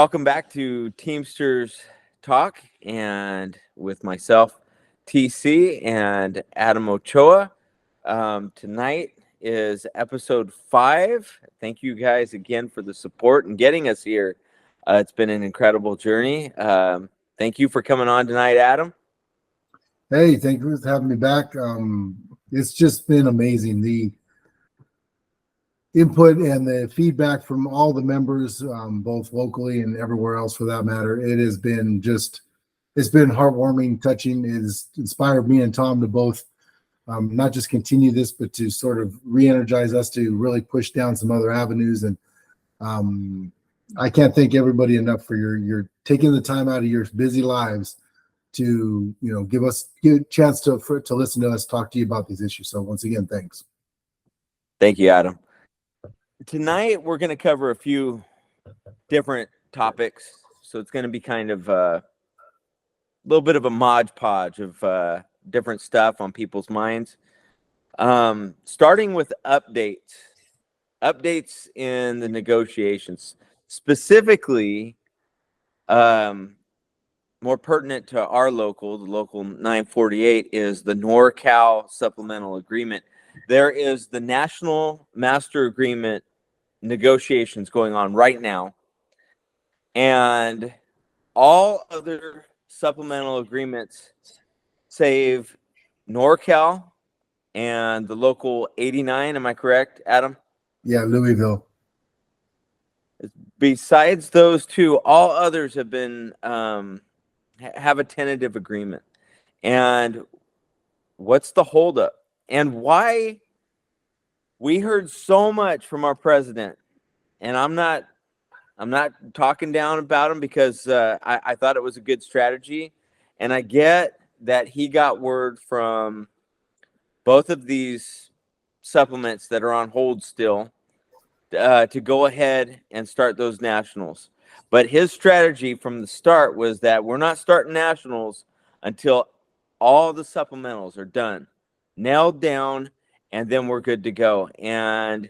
Welcome back to Teamsters Talk, and with myself, TC, and Adam Ochoa. Tonight is episode 5. Thank you guys again for the support and getting us here. It's been an incredible journey. Thank you for coming on tonight, Adam. Hey, thank you for having me back. It's just been amazing. The input and the feedback from all the members, both locally and everywhere else for that matter. It's been heartwarming, touching. It has inspired me and Tom to both not just continue this, but to sort of re-energize us to really push down some other avenues. And I can't thank everybody enough for your taking the time out of your busy lives to give a chance to listen to us talk to you about these issues. So once again, thanks. Thank you, Adam. Tonight we're going to cover a few different topics, so it's going to be kind of a little bit of a mod podge of different stuff on people's minds. Starting with updates in the negotiations, specifically more pertinent to our local, the local 948, is the NorCal supplemental agreement. There is the National Master Agreement negotiations going on right now, and all other supplemental agreements save NorCal and the local 89. Am I correct, Adam? Yeah, Louisville. Besides those two, all others have been have a tentative agreement. And what's the holdup? And why? We heard so much from our president, and I'm not talking down about him because I thought it was a good strategy, and I get that he got word from both of these supplements that are on hold still to go ahead and start those nationals. But his strategy from the start was that we're not starting nationals until all the supplementals are done, nailed down, and then we're good to go. And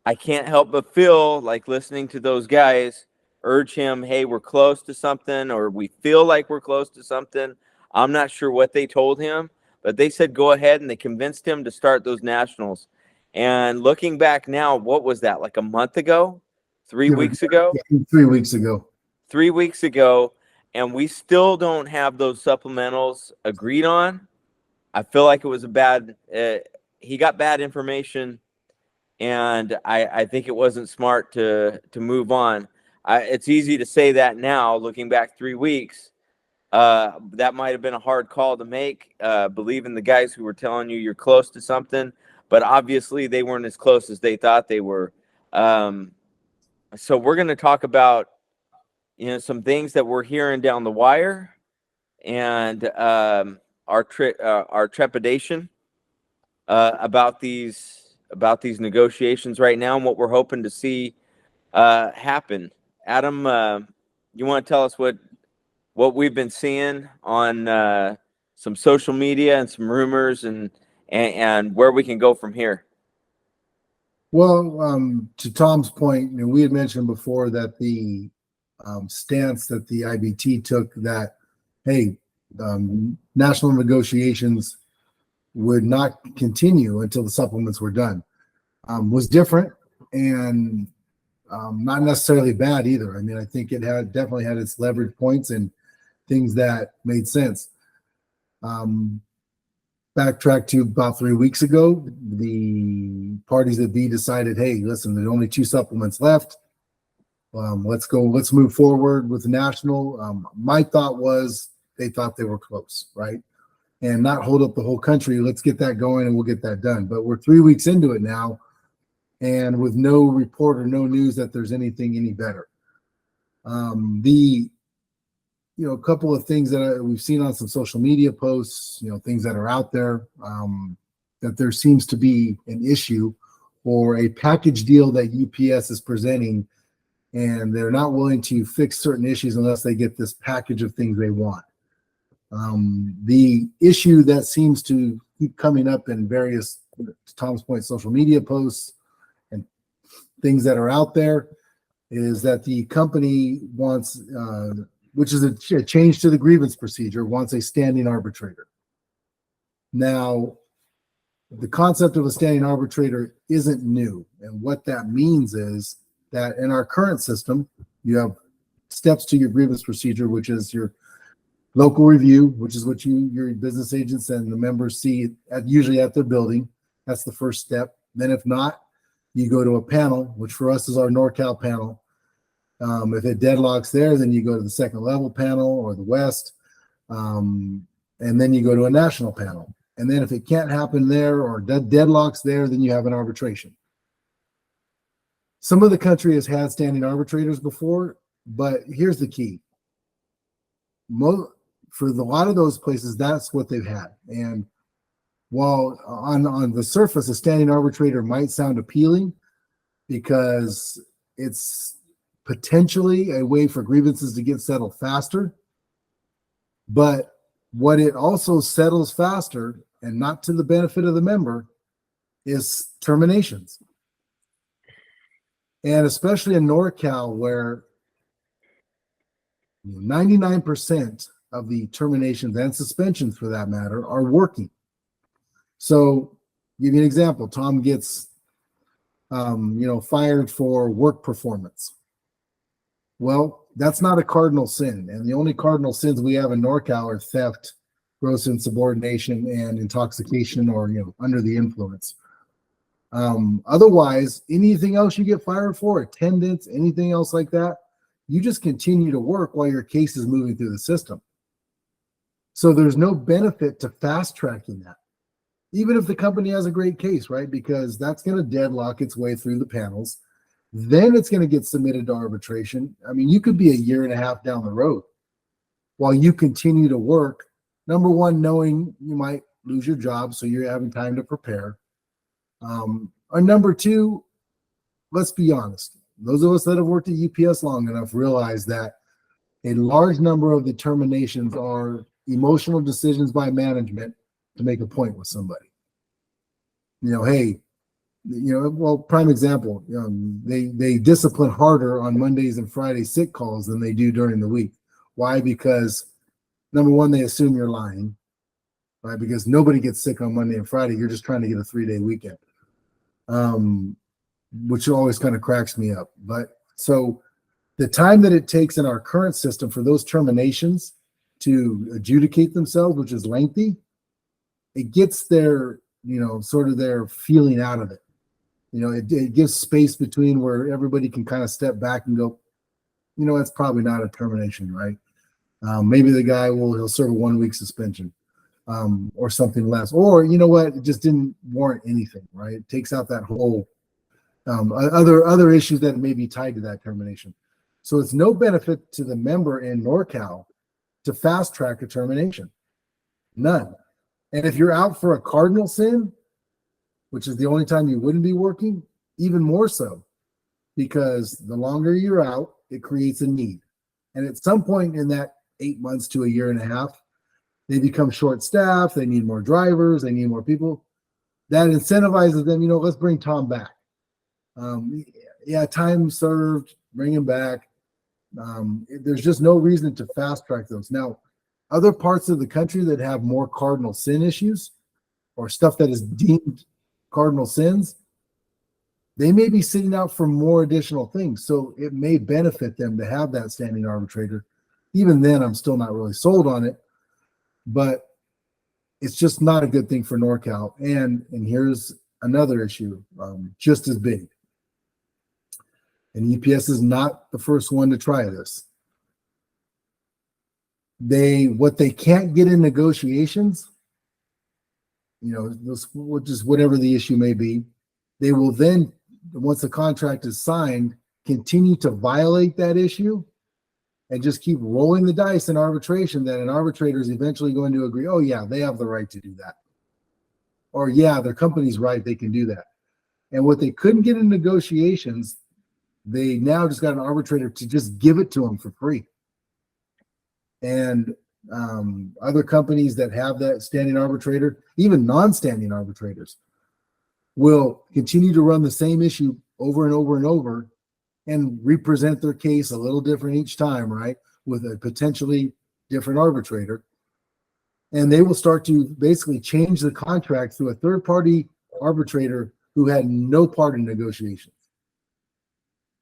I can't help but feel like listening to those guys urge him, hey, we're close to something, or we feel like we're close to something. I'm not sure what they told him, but they said go ahead, and they convinced him to start those nationals. And looking back now, what was that, like a month ago? 3 weeks ago? 3 weeks ago. 3 weeks ago, and we still don't have those supplementals agreed on. I feel like it was a bad he got bad information, and I think it wasn't smart to move on. It's easy to say that now, looking back 3 weeks. That might have been a hard call to make, believing the guys who were telling you you're close to something, but obviously they weren't as close as they thought they were. So we're going to talk about some things that we're hearing down the wire, and our trepidation about these negotiations right now, and what we're hoping to see happen. Adam, you want to tell us what we've been seeing on some social media and some rumors, and where we can go from here? Well, to Tom's point, we had mentioned before that the stance that the IBT took, that hey, national negotiations would not continue until the supplements were done, was different, and not necessarily bad either. I mean, I think it definitely had its leverage points and things that made sense. Backtrack to about 3 weeks ago, the parties that be decided, hey, listen, there's only 2 supplements left. Let's move forward with the national. My thought was they thought they were close, right? And not hold up the whole country. Let's get that going and we'll get that done. But we're 3 weeks into it now, and with no report or no news that there's anything any better. A couple of things that we've seen on some social media posts, things that are out there, that there seems to be an issue or a package deal that UPS is presenting, and they're not willing to fix certain issues unless they get this package of things they want. The issue that seems to keep coming up in various, to Tom's point, social media posts and things that are out there is that the company wants, which is a change to the grievance procedure, wants a standing arbitrator. Now, the concept of a standing arbitrator isn't new. And what that means is that in our current system, you have steps to your grievance procedure, which is your local review, which is what your business agents and the members see usually at their building. That's the first step. Then if not, you go to a panel, which for us is our NorCal panel. If it deadlocks there, then you go to the second level panel or the West. And then you go to a national panel. And then if it can't happen there or deadlocks there, then you have an arbitration. Some of the country has had standing arbitrators before, but here's the key. For a lot of those places, that's what they've had. And while on the surface, a standing arbitrator might sound appealing because it's potentially a way for grievances to get settled faster, but what it also settles faster, and not to the benefit of the member, is terminations. And especially in NorCal, where 99% of the terminations and suspensions, for that matter, are working. So, give you an example. Tom gets, fired for work performance. Well, that's not a cardinal sin, and the only cardinal sins we have in NorCal are theft, gross insubordination, and intoxication, or under the influence. Otherwise, anything else you get fired for, attendance, anything else like that, you just continue to work while your case is moving through the system. So there's no benefit to fast tracking that, even if the company has a great case, right? Because that's going to deadlock its way through the panels. Then it's going to get submitted to arbitration. I mean, you could be a year and a half down the road while you continue to work. Number one, knowing you might lose your job, so you're having time to prepare. Or number two, let's be honest. Those of us that have worked at UPS long enough realize that a large number of the terminations are emotional decisions by management to make a point with somebody. Prime example, they discipline harder on Mondays and Fridays sick calls than they do during the week. Why? Because number one, they assume you're lying, right? Because nobody gets sick on Monday and Friday. You're just trying to get a 3-day weekend, which always kind of cracks me up. But so the time that it takes in our current system for those terminations to adjudicate themselves, which is lengthy, it gets their, sort of their feeling out of it. It gives space between where everybody can kind of step back and go, it's probably not a termination, right? Maybe the guy he'll serve a 1-week suspension, or something less. Or, it just didn't warrant anything, right? It takes out that whole other issues that may be tied to that termination. So it's no benefit to the member in NorCal to fast track a termination. None. And if you're out for a cardinal sin, which is the only time you wouldn't be working, even more so, because the longer you're out, it creates a need. And at some point in that 8 months to a year and a half, they become short-staffed, they need more drivers, they need more people. That incentivizes them, let's bring Tom back. Time served, bring him back. There's just no reason to fast track those. Now, other parts of the country that have more cardinal sin issues or stuff that is deemed cardinal sins, they may be sitting out for more additional things. So it may benefit them to have that standing arbitrator. Even then, I'm still not really sold on it, but it's just not a good thing for NorCal. And here's another issue, just as big. And UPS is not the first one to try this. What they can't get in negotiations, just whatever the issue may be, they will then, once the contract is signed, continue to violate that issue and just keep rolling the dice in arbitration that an arbitrator is eventually going to agree, oh yeah, they have the right to do that. Or yeah, their company's right, they can do that. And what they couldn't get in negotiations, they now just got an arbitrator to just give it to them for free. And other companies that have that standing arbitrator, even non-standing arbitrators, will continue to run the same issue over and over and over and represent their case a little different each time, right? With a potentially different arbitrator. And they will start to basically change the contract through a third party arbitrator who had no part in negotiations.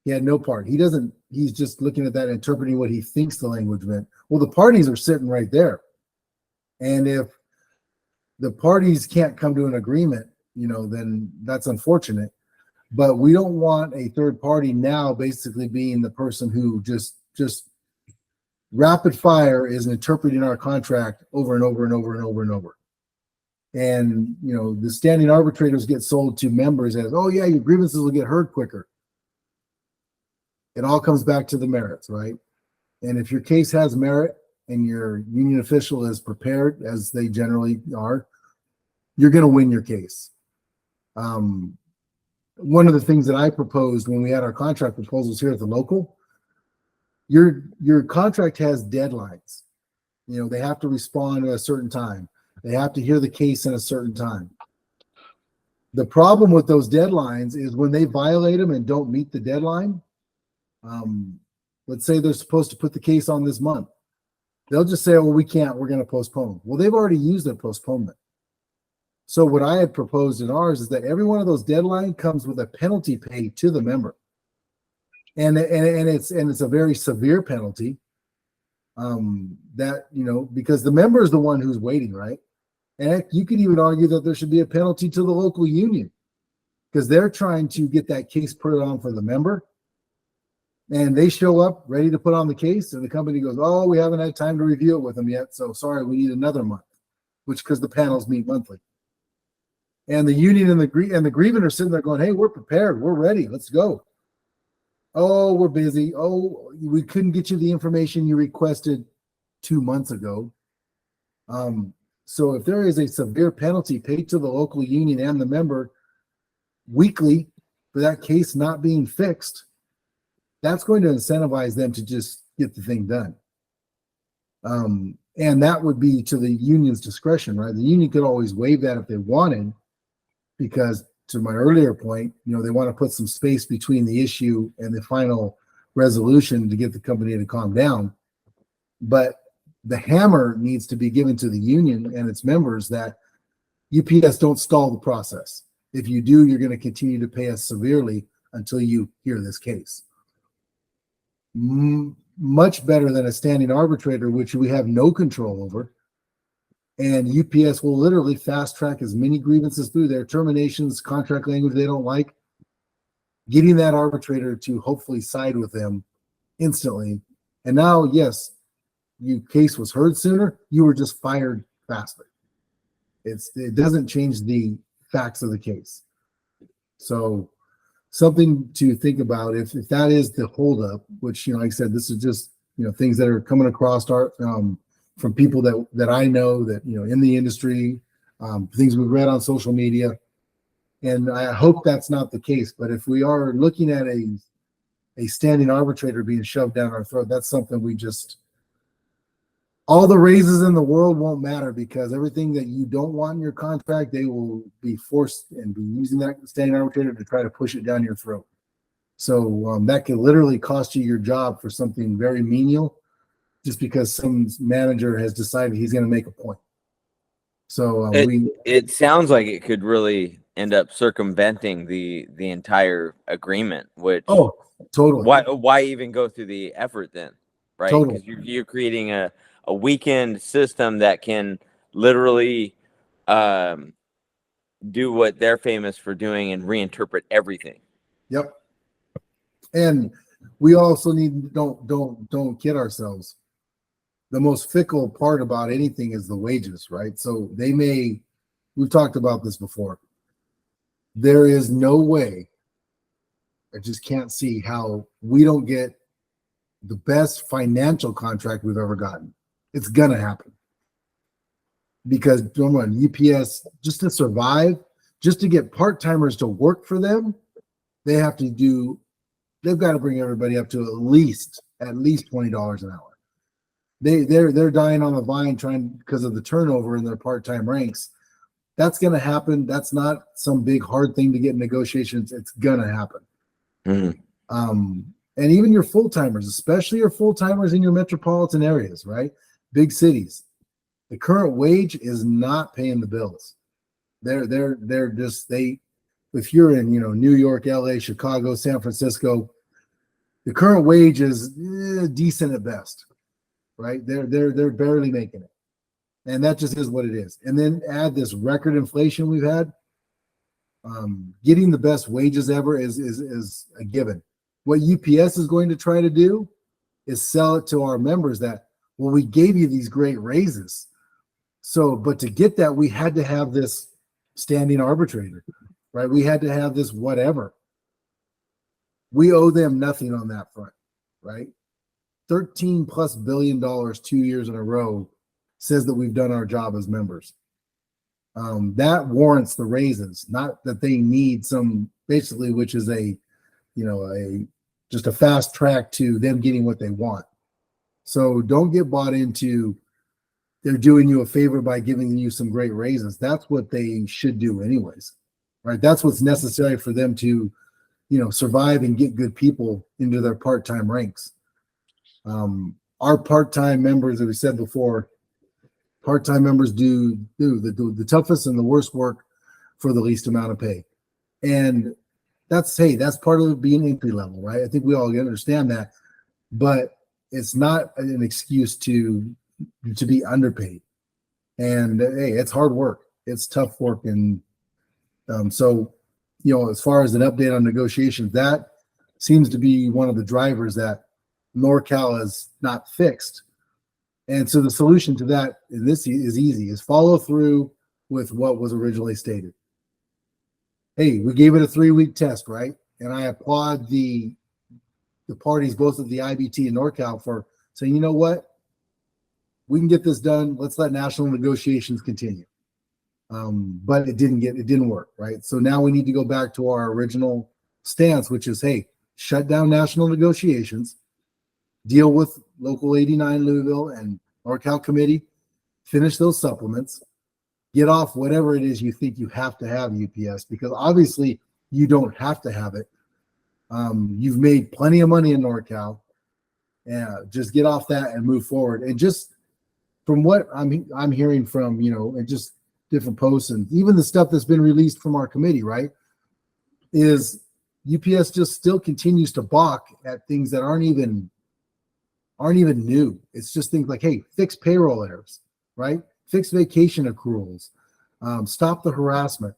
He had no part. He's just looking at that, interpreting what he thinks the language meant. Well, the parties are sitting right there. And if the parties can't come to an agreement, then that's unfortunate. But we don't want a third party now basically being the person who just rapid fire is interpreting our contract over and over and over and over and over. And, the standing arbitrators get sold to members as, oh yeah, your grievances will get heard quicker. It all comes back to the merits, right? And if your case has merit and your union official is prepared, as they generally are, you're going to win your case. One of the things that I proposed when we had our contract proposals here at the local, your contract has deadlines. They have to respond at a certain time. They have to hear the case in a certain time. The problem with those deadlines is when they violate them and don't meet the deadline, let's say they're supposed to put the case on this month. They'll just say, well, we can't, we're going to postpone. Well, they've already used their postponement. So what I had proposed in ours is that every one of those deadlines comes with a penalty paid to the member. And it's a very severe penalty because the member is the one who's waiting, right? And you could even argue that there should be a penalty to the local union because they're trying to get that case put on for the member. And they show up ready to put on the case, and the company goes, oh, we haven't had time to review it with them yet, so sorry, we need another month, because the panels meet monthly. And the union and the grievant are sitting there going, hey, we're prepared, we're ready, let's go. Oh, we're busy. Oh, we couldn't get you the information you requested 2 months ago. So if there is a severe penalty paid to the local union and the member weekly for that case not being fixed, that's going to incentivize them to just get the thing done. And that would be to the union's discretion, right? The union could always waive that if they wanted, because to my earlier point, they want to put some space between the issue and the final resolution to get the company to calm down. But the hammer needs to be given to the union and its members that UPS don't stall the process. If you do, you're going to continue to pay us severely until you hear this case. Much better than a standing arbitrator, which we have no control over. And UPS will literally fast track as many grievances through their terminations, contract language they don't like, getting that arbitrator to hopefully side with them instantly. And now, yes, your case was heard sooner, you were just fired faster. It doesn't change the facts of the case. So something to think about if that is the holdup, which, like I said, this is just, things that are coming across our, from people that I know that, in the industry, things we've read on social media. And I hope that's not the case. But if we are looking at a standing arbitrator being shoved down our throat, that's something all the raises in the world won't matter, because everything that you don't want in your contract, they will be forced and be using that standing arbitrator to try to push it down your throat. So that could literally cost you your job for something very menial, just because some manager has decided he's going to make a point. So it sounds like it could really end up circumventing the entire agreement, which totally. Why even go through the effort then, right? Totally. Because you're creating a weekend system that can literally do what they're famous for doing and reinterpret everything. Yep. And we also don't kid ourselves. The most fickle part about anything is the wages, right? So we've talked about this before. There is no way, I just can't see how we don't get the best financial contract we've ever gotten. It's going to happen. Because UPS, just to survive, just to get part-timers to work for them, they've got to bring everybody up to at least $20 an hour. They're dying on the vine because of the turnover in their part-time ranks. That's going to happen. That's not some big hard thing to get in negotiations. It's going to happen. And even your full-timers, especially your full-timers in your metropolitan areas, right? Big cities. The current wage is not paying the bills. They're just if you're in, New York, LA, Chicago, San Francisco, the current wage is decent at best, right? They're barely making it. And that just is what it is. And then add this record inflation we've had. Getting the best wages ever is a given. What UPS is going to try to do is sell it to our members that, well, we gave you these great raises. So, but to get that, we had to have this standing arbitrator, right? We had to have this whatever. We owe them nothing on that front, right? $13+ billion 2 years in a row says that we've done our job as members. That warrants the raises, not that they need some, basically, which is just a fast track to them getting what they want. So don't get bought into they're doing you a favor by giving you some great raises. That's what they should do anyways, right? That's what's necessary for them to, survive and get good people into their part-time ranks. Our part-time members, as we said before, part-time members do the toughest and the worst work for the least amount of pay. And that's part of being entry level, right? I think we all understand that, but it's not an excuse to be underpaid. And hey, it's hard work. It's tough work. And so, as far as an update on negotiations, that seems to be one of the drivers that NorCal is not fixed. And so the solution to that, and this is easy, is follow through with what was originally stated. Hey, we gave it a 3-week test, right? And I applaud the parties, both of the IBT and NorCal, for saying, you know what? We can get this done. Let's let national negotiations continue. But it didn't work, right? So now we need to go back to our original stance, which is, hey, shut down national negotiations, deal with Local 89 Louisville and NorCal Committee, finish those supplements, get off whatever it is you think you have to have UPS, because obviously you don't have to have it. You've made plenty of money in NorCal. Just get off that and move forward. And just from what I'm hearing from, and just different posts and even the stuff that's been released from our committee, right, is UPS just still continues to balk at things that aren't even new. It's just things like, hey, fix payroll errors, right? Fix vacation accruals, stop the harassment.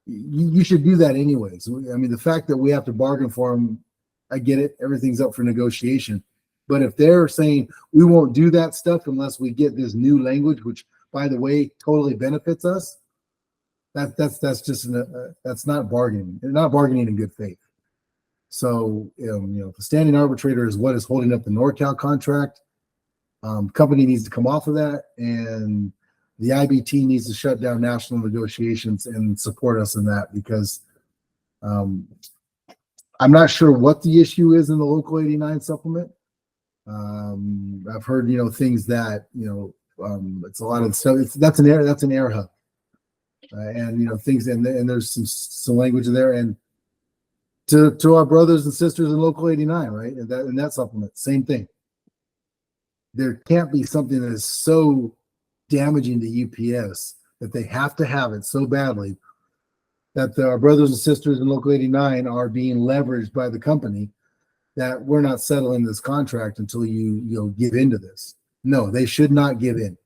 You should do that anyways. I mean, the fact that we have to bargain for them, I get it. Everything's up for negotiation. But if they're saying we won't do that stuff unless we get this new language, which, by the way, totally benefits us, that's not bargaining. They're not bargaining in good faith. So, the standing arbitrator is what is holding up the NorCal contract. Company needs to come off of that, and the IBT needs to shut down national negotiations and support us in that, because I'm not sure what the issue is in the Local 89 supplement. I've heard, things that, it's a lot of stuff. That's an air hub, and things, and there's some language in there, and to our brothers and sisters in Local 89, right? And that supplement, same thing. There can't be something that is so damaging to UPS that they have to have it so badly that our brothers and sisters in Local 89 are being leveraged by the company, that we're not settling this contract until you give into this. No, they should not give in.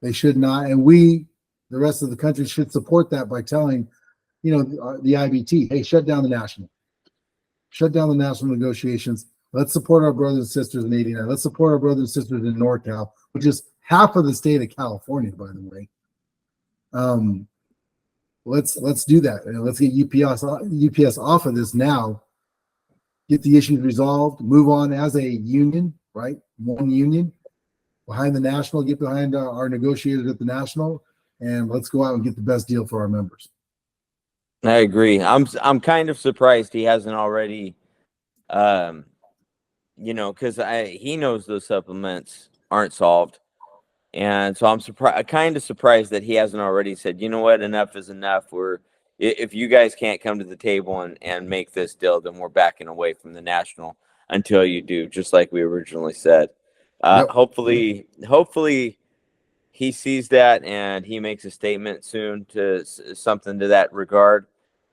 They should not. And the rest of the country, should support that by telling, the IBT, hey, shut down the national negotiations. Let's support our brothers and sisters in 89. Let's support our brothers and sisters in NorCal, which is half of the state of California, by the way. Let's do that. And let's get UPS off of this now. Get the issues resolved. Move on as a union, right? One union behind the national. Get behind our negotiators at the national, and let's go out and get the best deal for our members. I agree. I'm kind of surprised he hasn't already, because he knows those supplements aren't solved, and so I'm kind of surprised that he hasn't already said, you know what, enough is enough. If you guys can't come to the table and make this deal, then we're backing away from the national. until you do, just like we originally said. Yep. Hopefully he sees that and he makes a statement soon to something to that regard,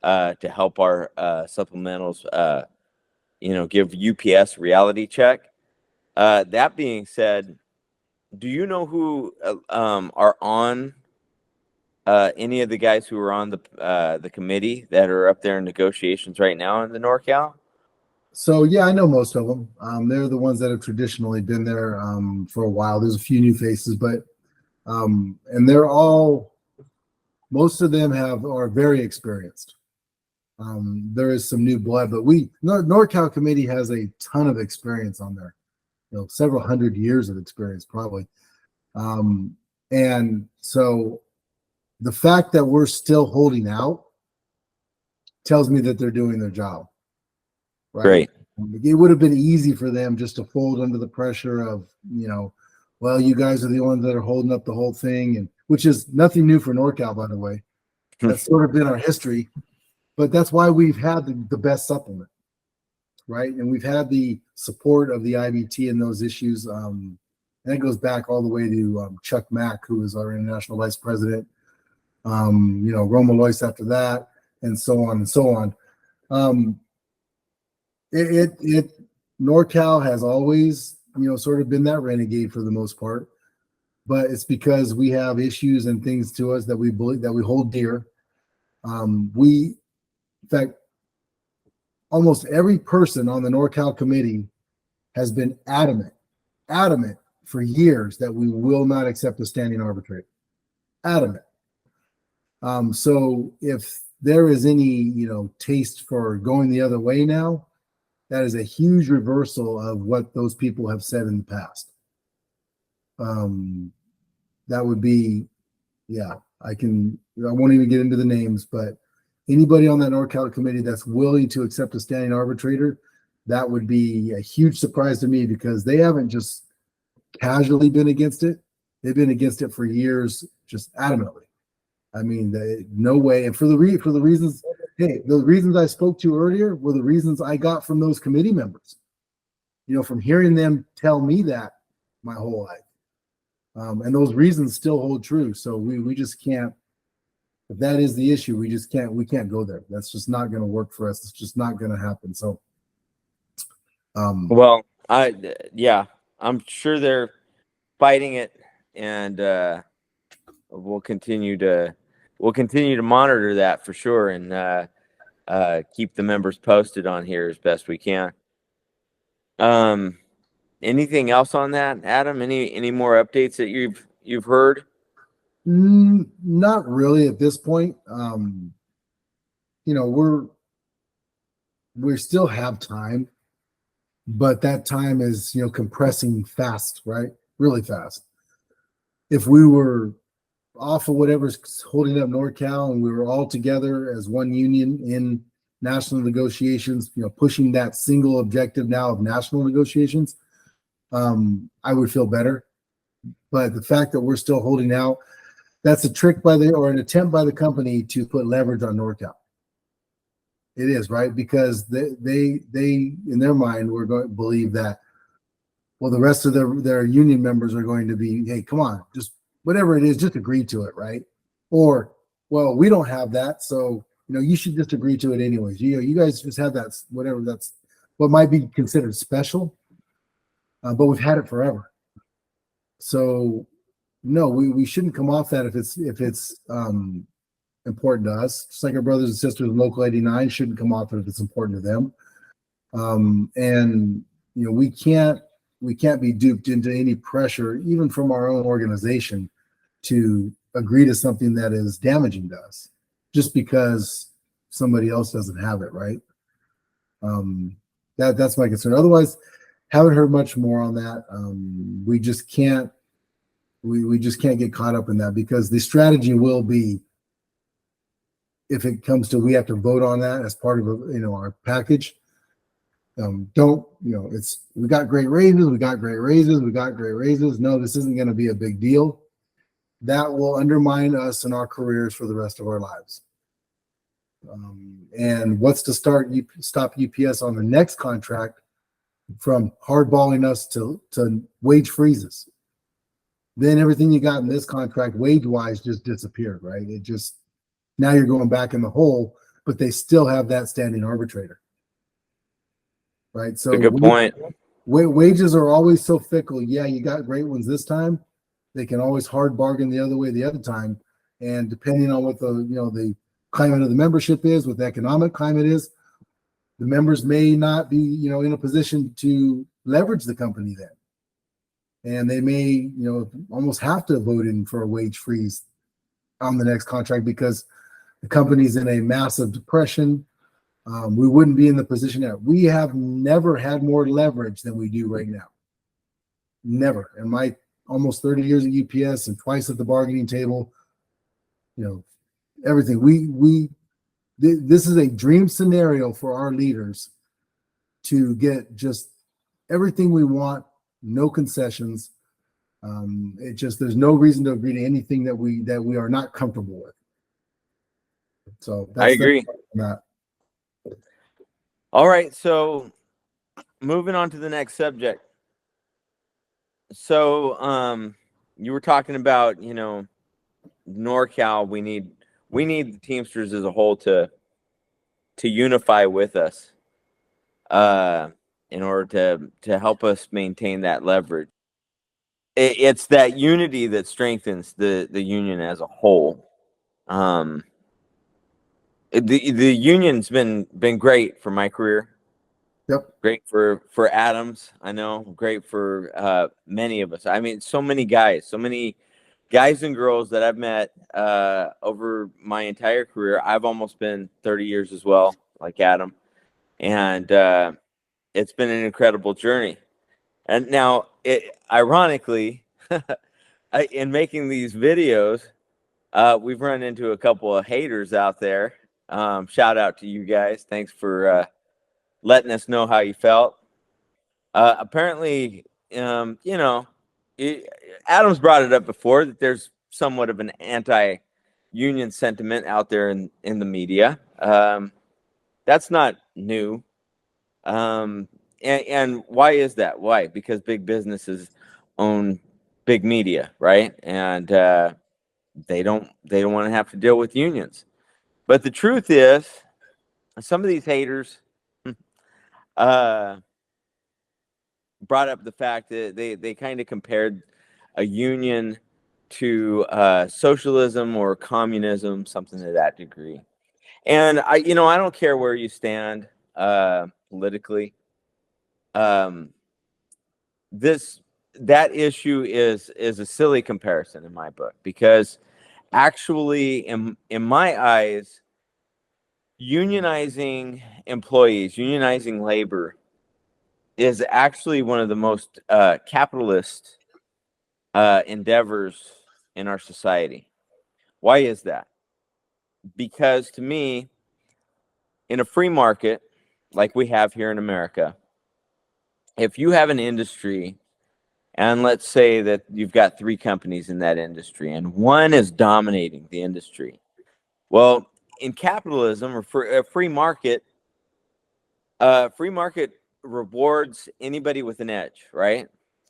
to help our supplementals, give UPS reality check. That being said, do you know who are on any of the guys who are on the committee that are up there in negotiations right now in the NorCal? So yeah, I know most of them. They're the ones that have traditionally been there for a while. There's a few new faces, but and they're all, most of them are very experienced. There is some new blood, but NorCal committee has a ton of experience on there. Several hundred years of experience probably. And so the fact that we're still holding out tells me that they're doing their job. Right. Great. It would have been easy for them just to fold under the pressure of, well, you guys are the ones that are holding up the whole thing, and which is nothing new for NorCal, by the way. That's sort of been our history, but that's why we've had the best supplement, right? And we've had the support of the IBT in those issues. And it goes back all the way to Chuck Mack, who is our international vice president. Roma Lois after that, and so on and so on. NorCal has always, sort of been that renegade for the most part, but it's because we have issues and things to us that we believe, that we hold dear. In fact, almost every person on the NorCal committee has been adamant for years that we will not accept a standing arbitrator. Adamant. So if there is any, taste for going the other way now, that is a huge reversal of what those people have said in the past. That would be, I won't even get into the names, but anybody on that NorCal committee that's willing to accept a standing arbitrator, that would be a huge surprise to me, because they haven't just casually been against it. They've been against it for years, just adamantly. I mean, no way. And for the reasons, the reasons I spoke to earlier were the reasons I got from those committee members, from hearing them tell me that my whole life. And those reasons still hold true. So we just can't, if that is the issue, we can't go there. That's just not going to work for us. It's just not going to happen. So, well, I'm sure they're fighting it, and we'll continue to monitor that for sure, and keep the members posted on here as best we can. Anything else on that, Adam? Any more updates that you've heard? Not really at this point. We still have time, but that time is, compressing fast, right? Really fast. If we were off of whatever's holding up NorCal and we were all together as one union in national negotiations, pushing that single objective now of national negotiations, I would feel better. But the fact that we're still holding out, that's a trick or an attempt by the company to put leverage on NorCal. It is, right? Because they in their mind were going to believe that, well, the rest of their union members are going to be, hey, come on, just whatever it is, just agree to it, right? Or, well, we don't have that, so you should just agree to it anyways. You guys just have that, whatever, that's what might be considered special, but we've had it forever. So no, we shouldn't come off that if it's important to us. Just like our brothers and sisters in Local 89 shouldn't come off it if it's important to them. And we can't be duped into any pressure, even from our own organization, to agree to something that is damaging to us just because somebody else doesn't have it, right? That's my concern. Otherwise, haven't heard much more on that. We just can't get caught up in that, because the strategy will be, if it comes to we have to vote on that as part of our package. We got great raises. No, this isn't going to be a big deal. That will undermine us and our careers for the rest of our lives. And what's to stop UPS on the next contract from hardballing us to wage freezes. Then everything you got in this contract wage wise just disappeared, right? It just, now you're going back in the hole, but they still have that standing arbitrator, right? So a good point. Wages are always so fickle. Yeah, you got great ones this time. They can always hard bargain the other way the other time. And depending on what the climate of the membership is, what the economic climate is, the members may not be, in a position to leverage the company then. And they may, almost have to vote in for a wage freeze on the next contract because the company's in a massive depression. We wouldn't be in the position that we have never had more leverage than we do right now. Never. In my almost 30 years at UPS and twice at the bargaining table, everything. This is a dream scenario for our leaders to get just everything we want, no concessions. There's no reason to agree to anything that we are not comfortable with. So I agree. All right, so moving on to the next subject. So you were talking about, NorCal, we need the Teamsters as a whole to unify with us in order to help us maintain that leverage. It's that unity that strengthens the union as a whole. The union's been great for my career. Yep. Great for Adams, I know. Great for many of us. I mean, so many guys and girls that I've met over my entire career. I've almost been 30 years as well, like Adam, and it's been an incredible journey. And now, ironically, in making these videos, we've run into a couple of haters out there. Shout out to you guys. Thanks for letting us know how you felt. Apparently, Adam's brought it up before that there's somewhat of an anti-union sentiment out there in the media. That's not new. And why is that? Why? Because big businesses own big media, right? And they don't want to have to deal with unions. But the truth is, some of these haters brought up the fact that they kind of compared a union to socialism or communism, something to that degree. And I don't care where you stand politically. That issue is a silly comparison in my book, because actually in my eyes, unionizing employees, unionizing labor is actually one of the most capitalist endeavors in our society. Why is that? Because to me, in a free market like we have here in America, if you have an industry, and let's say that you've got 3 companies in that industry and one is dominating the industry. Well, in capitalism or for a free market rewards anybody with an edge, right?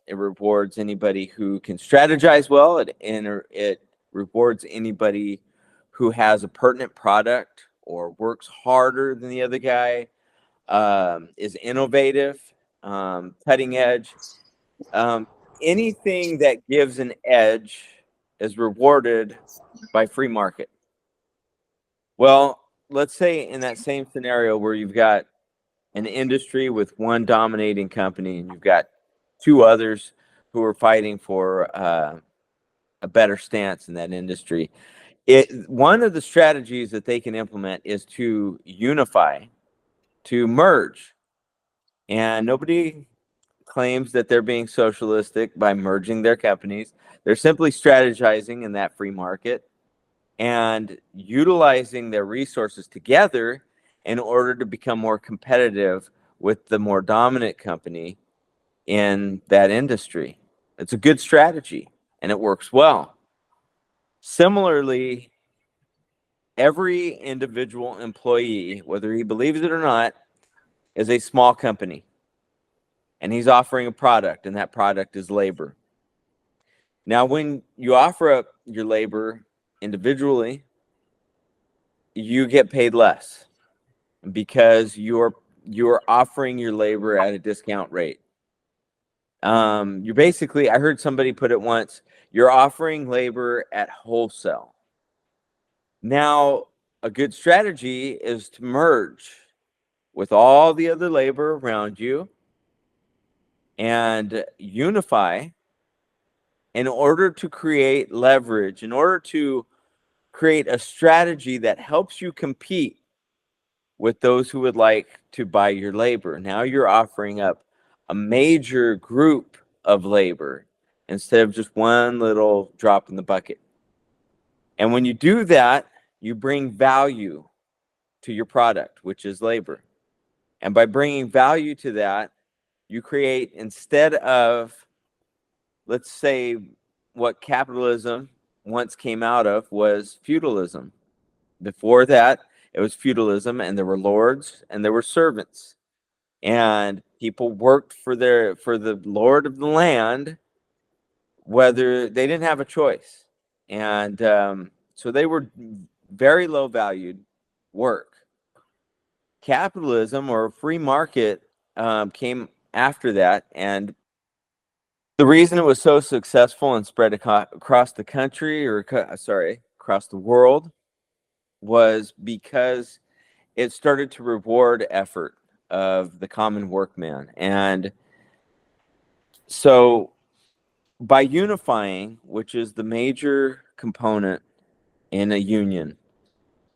It rewards anybody who can strategize well, it rewards anybody who has a pertinent product or works harder than the other guy, is innovative, cutting edge. Anything that gives an edge is rewarded by free market. Well, let's say in that same scenario where you've got an industry with one dominating company and you've got 2 others who are fighting for a better stance in that industry. One of the strategies that they can implement is to unify, to merge. And nobody claims that they're being socialistic by merging their companies. They're simply strategizing in that free market and utilizing their resources together in order to become more competitive with the more dominant company in that industry. It's a good strategy and it works well. Similarly, every individual employee, whether he believes it or not, is a small company. and he's offering a product, and that product is labor. Now, when you offer up your labor individually, you get paid less because you're offering your labor at a discount rate. You're basically, I heard somebody put it once, you're offering labor at wholesale. Now, a good strategy is to merge with all the other labor around you and unify in order to create leverage, in order to create a strategy that helps you compete with those who would like to buy your labor. Now you're offering up a major group of labor instead of just one little drop in the bucket. And when you do that, you bring value to your product, which is labor. And by bringing value to that, you create, instead of, let's say, what capitalism once came out of was feudalism. Before that, it was feudalism, and there were lords and there were servants. And people worked for the lord of the land, whether they didn't have a choice. And so they were very low valued work. Capitalism or free market came after that, and the reason it was so successful and spread across the country, or across the world, was because it started to reward effort of the common workman. And so by unifying, which is the major component in a union,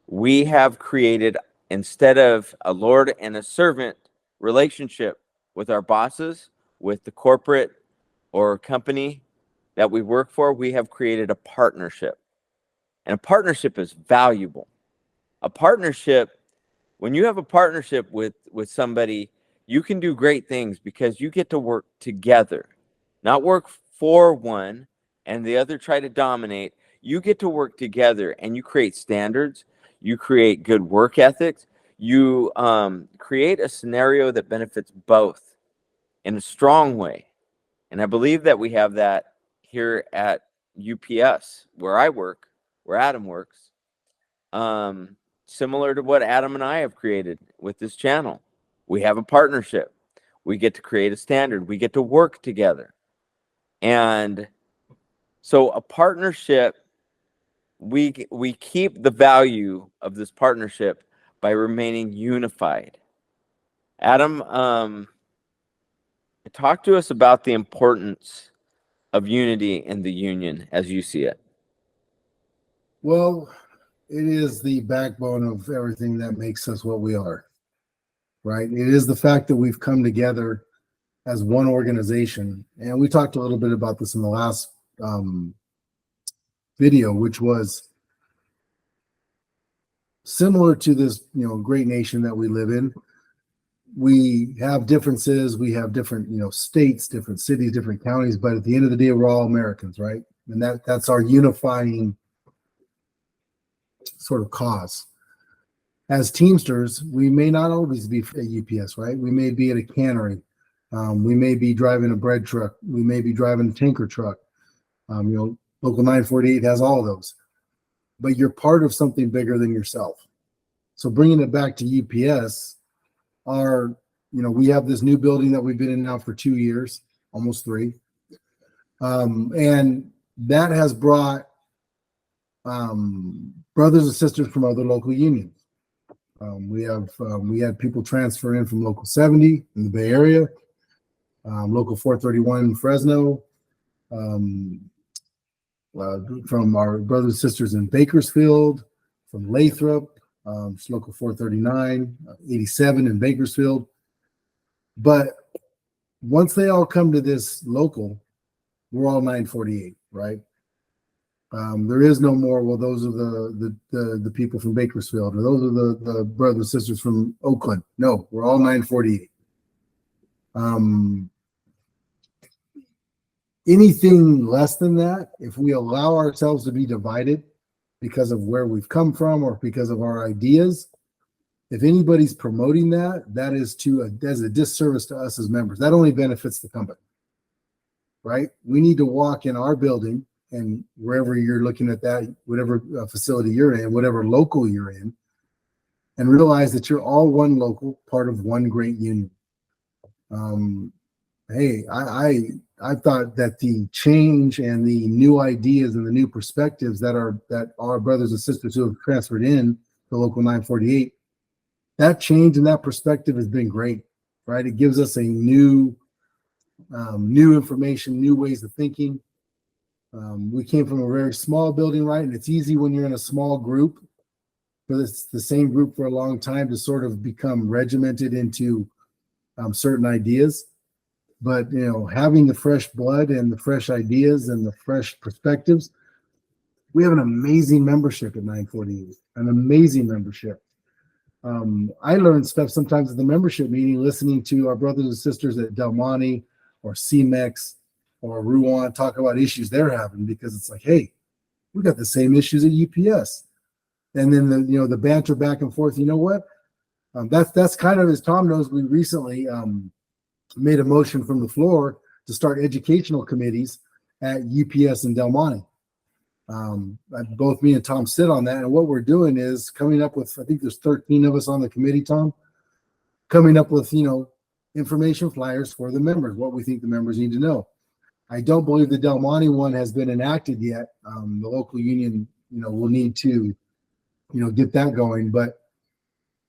we have created, instead of a lord and a servant relationship with our bosses, with the corporate or company that we work for, we have created a partnership. And a partnership is valuable. A partnership, when you have a partnership with somebody, you can do great things because you get to work together, not work for one and the other try to dominate. You get to work together, and you create standards, you create good work ethics, you create a scenario that benefits both in a strong way. And I believe that we have that here at UPS, where I work, where Adam works, similar to what Adam and I have created with this channel. We have a partnership. We get to create a standard. We get to work together. And so a partnership, we keep the value of this partnership by remaining unified. Adam, talk to us about the importance of unity in the union as you see it. Well, it is the backbone of everything that makes us what we are, right? It is the fact that we've come together as one organization. And we talked a little bit about this in the last video, which was similar to this, great nation that we live in. We have differences. We have different, states, different cities, different counties. But at the end of the day, we're all Americans, right? And that's our unifying sort of cause. As Teamsters, we may not always be at UPS, right? We may be at a cannery. We may be driving a bread truck. We may be driving a tanker truck. Local 948 has all of those. But you're part of something bigger than yourself. So bringing it back to UPS, we have this new building that we've been in now for 2 years, almost 3. And that has brought brothers and sisters from other local unions. We had people transfer in from Local 70 in the Bay Area, Local 431 in Fresno, from our brothers and sisters in Bakersfield, from Lathrop, Local 439, 87 in Bakersfield. But once they all come to this local, we're all 948, right? There is no more, well, those are the people from Bakersfield, or those are the brothers and sisters from Oakland. No, we're all 948. Anything less than that, if we allow ourselves to be divided because of where we've come from or because of our ideas, if anybody's promoting that, that is as a disservice to us as members. That only benefits the company, right? We need to walk in our building and wherever you're looking at that, whatever facility you're in, whatever local you're in, and realize that you're all one local, part of one great union. Hey, I thought that the change and the new ideas and the new perspectives that our brothers and sisters who have transferred in to Local 948, that change and that perspective has been great, right? It gives us a new information, new ways of thinking. We came from a very small building, right? And it's easy when you're in a small group, but it's the same group for a long time to sort of become regimented into certain ideas. But, having the fresh blood and the fresh ideas and the fresh perspectives, we have an amazing membership at 948, an amazing membership. I learned stuff sometimes at the membership meeting, listening to our brothers and sisters at Del Monte or CMEX or Rouen talk about issues they're having, because it's like, hey, we got the same issues at UPS. And then the banter back and forth. You know what? That's kind of, as Tom knows, we recently made a motion from the floor to start educational committees at UPS and Del Monte. Both me and Tom sit on that, and what we're doing is coming up with, I think there's 13 of us on the committee, Tom, coming up with information flyers for the members, what we think the members need to know. I don't believe the Del Monte one has been enacted yet. The local union will need to get that going, but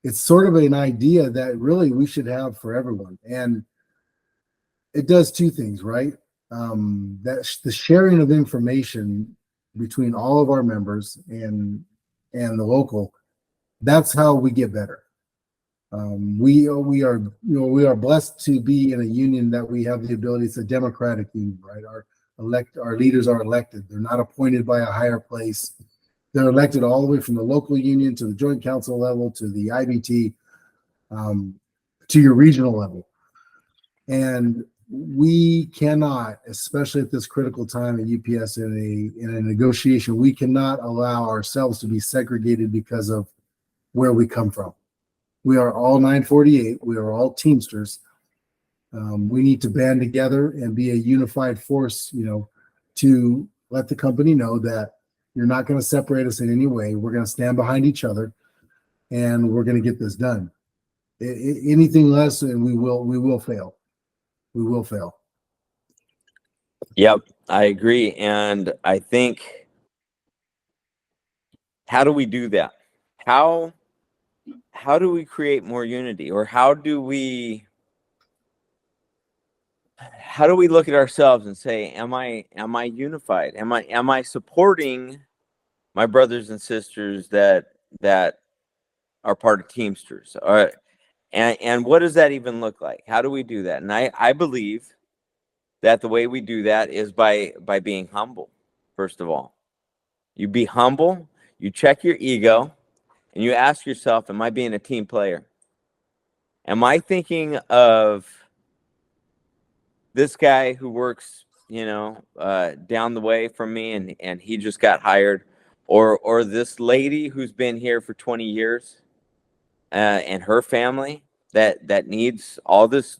it's sort of an idea that really we should have for everyone. And it does two things, right? That's the sharing of information between all of our members and the local. That's how we get better. We are blessed to be in a union that we have the ability. It's a democratic union, right? Our leaders are elected. They're not appointed by a higher place. They're elected all the way from the local union to the joint council level to the IBT, to your regional level. And we cannot, especially at this critical time at UPS in a negotiation, we cannot allow ourselves to be segregated because of where we come from. We are all 948. We are all Teamsters. We need to band together and be a unified force, to let the company know that you're not going to separate us in any way. We're going to stand behind each other, and we're going to get this done. Anything less, and we will fail. We will fail. Yep, I agree. And I think, how do we do that? How do we create more unity, or how do we look at ourselves and say, am I unified? Am I supporting my brothers and sisters that are part of Teamsters? And what does that even look like? How do we do that? And I believe that the way we do that is by being humble. First of all, you be humble, you check your ego, and you ask yourself, am I being a team player? Am I thinking of this guy who works, down the way from me, and he just got hired, or this lady who's been here for 20 years, and her family that needs all this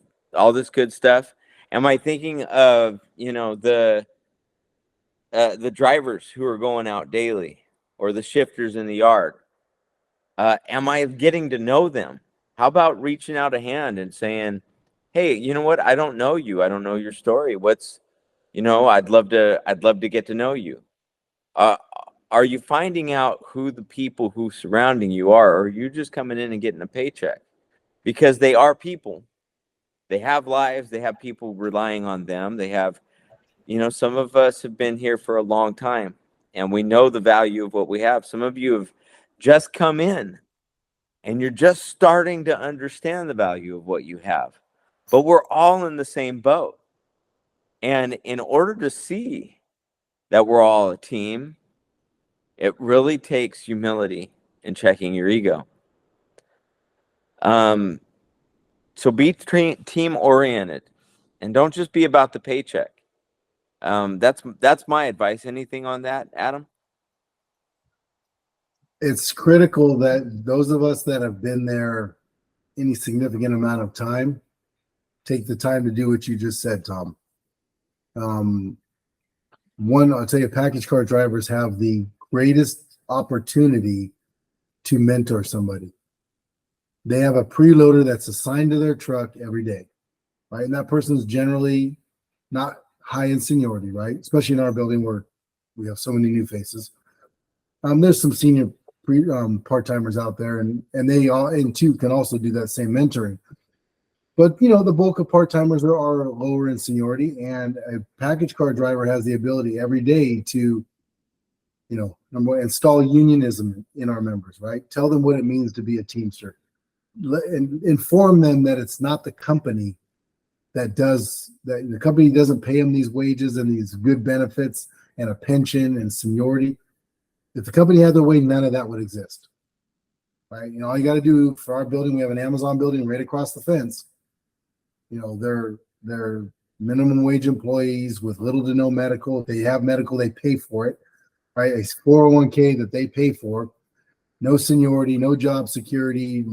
good stuff? Am I thinking of the drivers who are going out daily, or the shifters in the yard? Am I getting to know them? How about reaching out a hand and saying, hey, you know what? I don't know you. I don't know your story. I'd love to get to know you. Are you finding out who the people who surrounding you are, or are you just coming in and getting a paycheck? Because they are people. They have lives. They have people relying on them. They have, some of us have been here for a long time, and we know the value of what we have. Some of you have just come in, and you're just starting to understand the value of what you have. But we're all in the same boat. And in order to see that we're all a team, it really takes humility and checking your ego. So be team oriented, and don't just be about the paycheck. That's my advice. Anything on that, Adam? it's critical that those of us that have been there any significant amount of time take the time to do what you just said, Tom. One, I'll tell you, package car drivers have the greatest opportunity to mentor somebody. They have a preloader that's assigned to their truck every day, right? And that person is generally not high in seniority, right? Especially in our building where we have so many new faces. There's some senior part-timers out there, and they all and too can also do that same mentoring. But the bulk of part-timers are lower in seniority, and a package car driver has the ability every day to, number one, install unionism in our members, right? Tell them what it means to be a Teamster, and inform them that it's not the company that the company doesn't pay them these wages and these good benefits and a pension and seniority. If the company had their way, none of that would exist, right? All you got to do for our building, we have an Amazon building right across the fence. They're minimum wage employees with little to no medical. If they have medical, they pay for it, right? A 401k that they pay for, no seniority, no job security.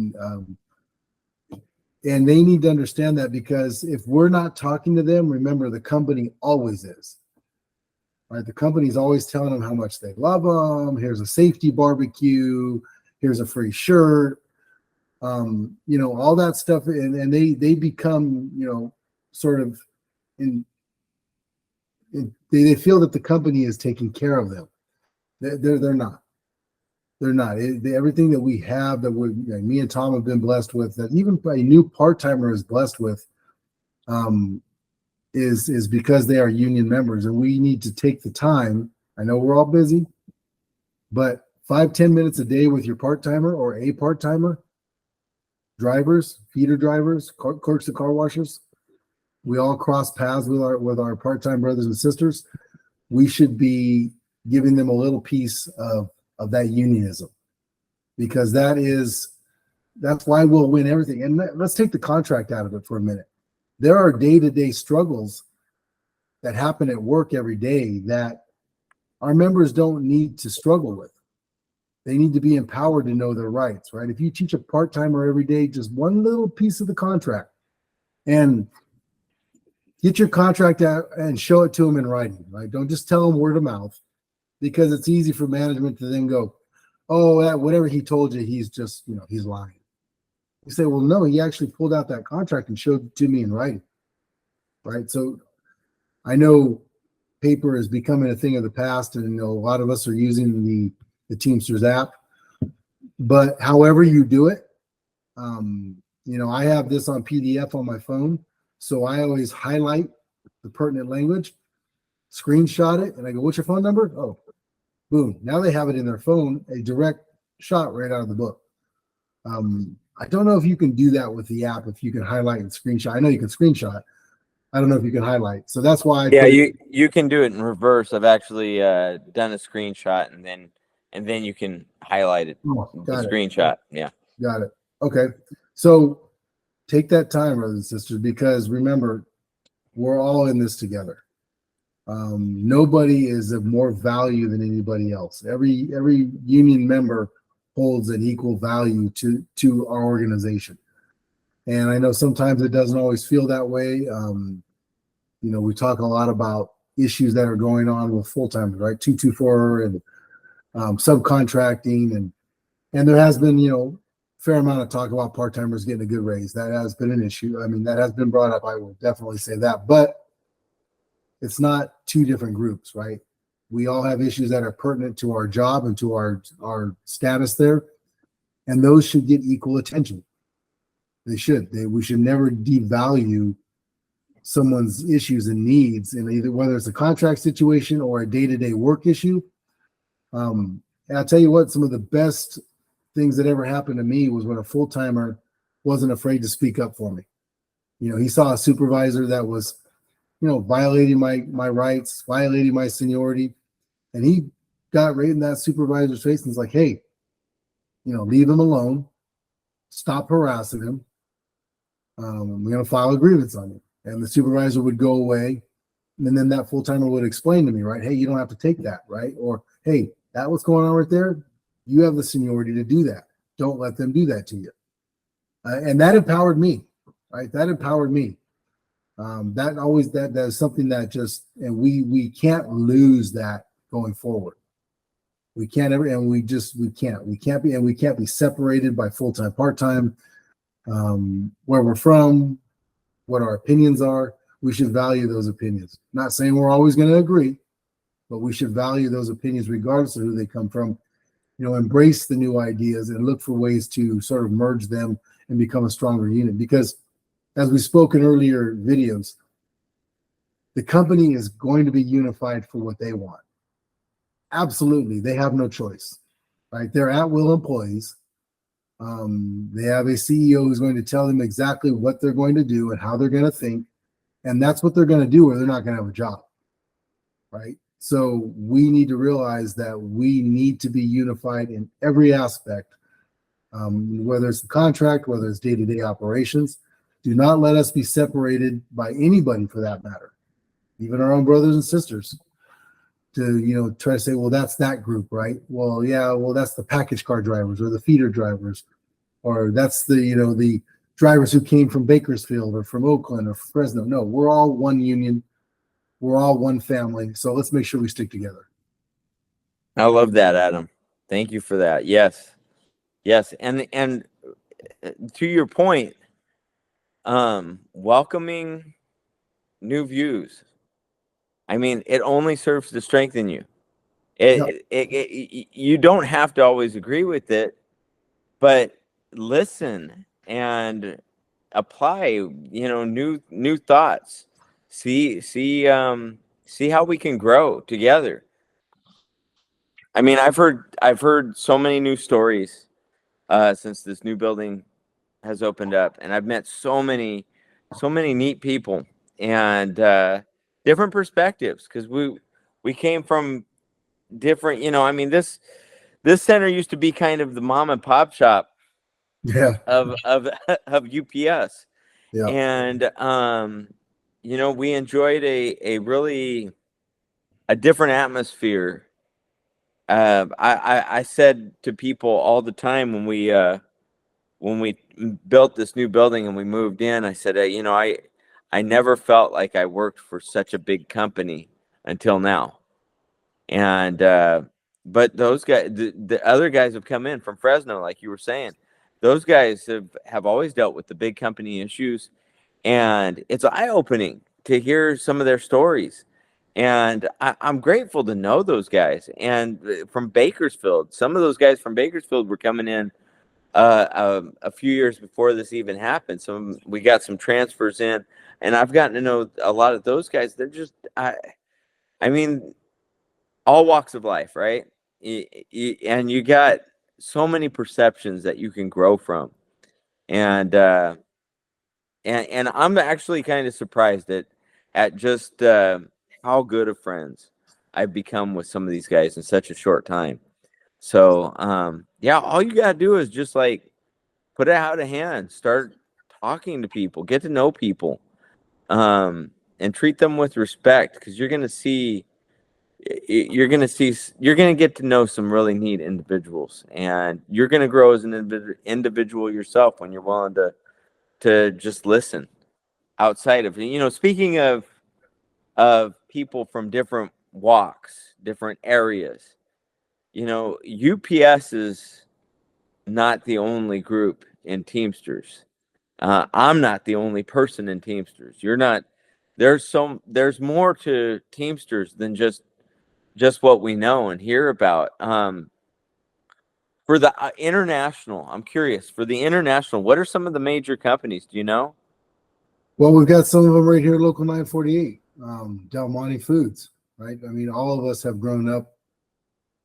And they need to understand that, because if we're not talking to them, remember, the company always is. Right? The company's always telling them how much they love them. Here's a safety barbecue. Here's a free shirt. All that stuff, and they become, sort of they feel that the company is taking care of them. They're not. They're not. Everything that we have, that me and Tom have been blessed with, that even a new part-timer is blessed with, is because they are union members, and we need to take the time. I know we're all busy, but 5-10 minutes a day with your part-timer or a part-timer, drivers, feeder drivers, clerks and car washers, we all cross paths with our part-time brothers and sisters. We should be giving them a little piece of that unionism, because that's why we'll win everything. And let's take the contract out of it for a minute. There are day-to-day struggles that happen at work every day that our members don't need to struggle with. They need to be empowered to know their rights, right? If you teach a part-timer every day just one little piece of the contract, and get your contract out and show it to them in writing, right? Don't just tell them word of mouth, because it's easy for management to then go, oh, whatever he told you, he's just, he's lying. You say, well, no, he actually pulled out that contract and showed it to me in writing, right? So I know paper is becoming a thing of the past, and a lot of us are using the Teamsters app. But however you do it, I have this on PDF on my phone, so I always highlight the pertinent language, screenshot it, and I go, what's your phone number? Oh, boom. Now they have it in their phone, a direct shot right out of the book. I don't know if you can do that with the app, if you can highlight and screenshot. I know you can screenshot. I don't know if you can highlight. So that's why you can do it in reverse. I've actually done a screenshot, and then you can highlight it. Screenshot. Yeah. Got it. Okay. So take that time, brothers and sisters, because remember, we're all in this together. Nobody is of more value than anybody else. Every union member holds an equal value to our organization. And I know sometimes it doesn't always feel that way. We talk a lot about issues that are going on with full-timers, right? 224 and subcontracting, and there has been, fair amount of talk about part-timers getting a good raise. That has been an issue. I mean, that has been brought up. I will definitely say that, but it's not two different groups, right? We all have issues that are pertinent to our job and to our status there, and those should get equal attention. They should. We should never devalue someone's issues and needs, and either whether it's a contract situation or a day-to-day work issue. And I'll tell you what, some of the best things that ever happened to me was when a full-timer wasn't afraid to speak up for me. He saw a supervisor that was, violating my rights, violating my seniority, and he got right in that supervisor's face and was like, hey, leave him alone, stop harassing him. I'm going to file a grievance on you. And the supervisor would go away, and then that full-timer would explain to me, right, hey, you don't have to take that, right? Or, hey, that what's going on right there, You have the seniority to do that. Don't let them do that to you. And that empowered me, right? That empowered me. That is something that just, and we can't lose that going forward. We can't ever, and we can't be separated by full-time, part-time, where we're from, what our opinions are. We should value those opinions. Not saying we're always going to agree, but we should value those opinions regardless of who they come from. Embrace the new ideas and look for ways to sort of merge them and become a stronger unit. Because as we spoke in earlier videos, the company is going to be unified for what they want. Absolutely. They have no choice, right? They're at-will employees. They have a CEO who's going to tell them exactly what they're going to do and how they're going to think. And that's what they're going to do, or they're not going to have a job, right? So we need to realize that we need to be unified in every aspect, whether it's the contract, whether it's day-to-day operations. Do not let us be separated by anybody for that matter, even our own brothers and sisters, to try to say, well, that's that group, right? Well, yeah, well, that's the package car drivers or the feeder drivers, or that's the drivers who came from Bakersfield or from Oakland or Fresno. No, we're all one union. We're all one family. So let's make sure we stick together. I love that, Adam. Thank you for that. Yes. And to your point, welcoming new views. I mean, it only serves to strengthen you. You don't have to always agree with it, but listen and apply, new thoughts. See how we can grow together. I mean, I've heard so many new stories since this new building has opened up, and I've met so many neat people and different perspectives, because we came from different. I mean, this center used to be kind of the mom and pop shop of UPS. Yeah. And we enjoyed a really a different atmosphere. I said to people all the time when we built this new building and we moved in, I said, I never felt like I worked for such a big company until now. And but those guys, the other guys have come in from Fresno, like you were saying. Those guys have always dealt with the big company issues, and it's eye-opening to hear some of their stories. And I'm grateful to know those guys. And from Bakersfield, some of those guys from Bakersfield were coming in a few years before this even happened. We got some transfers in, and I've gotten to know a lot of those guys. They're just, I mean, all walks of life, right? And you got so many perceptions that you can grow from. And I'm actually kind of surprised at just how good of friends I've become with some of these guys in such a short time. So all you gotta do is just like put it out of hand, start talking to people, get to know people, and treat them with respect, because you're gonna get to know some really neat individuals, and you're gonna grow as an individual yourself when you're willing to just listen outside of, speaking of people from different walks, different areas. UPS is not the only group in Teamsters. I'm not the only person in Teamsters. You're not. There's more to Teamsters than just what we know and hear about. For the international, I'm curious. For the international, what are some of the major companies? Do you know? Well, we've got some of them right here, Local 948, Del Monte Foods, right? I mean, all of us have grown up,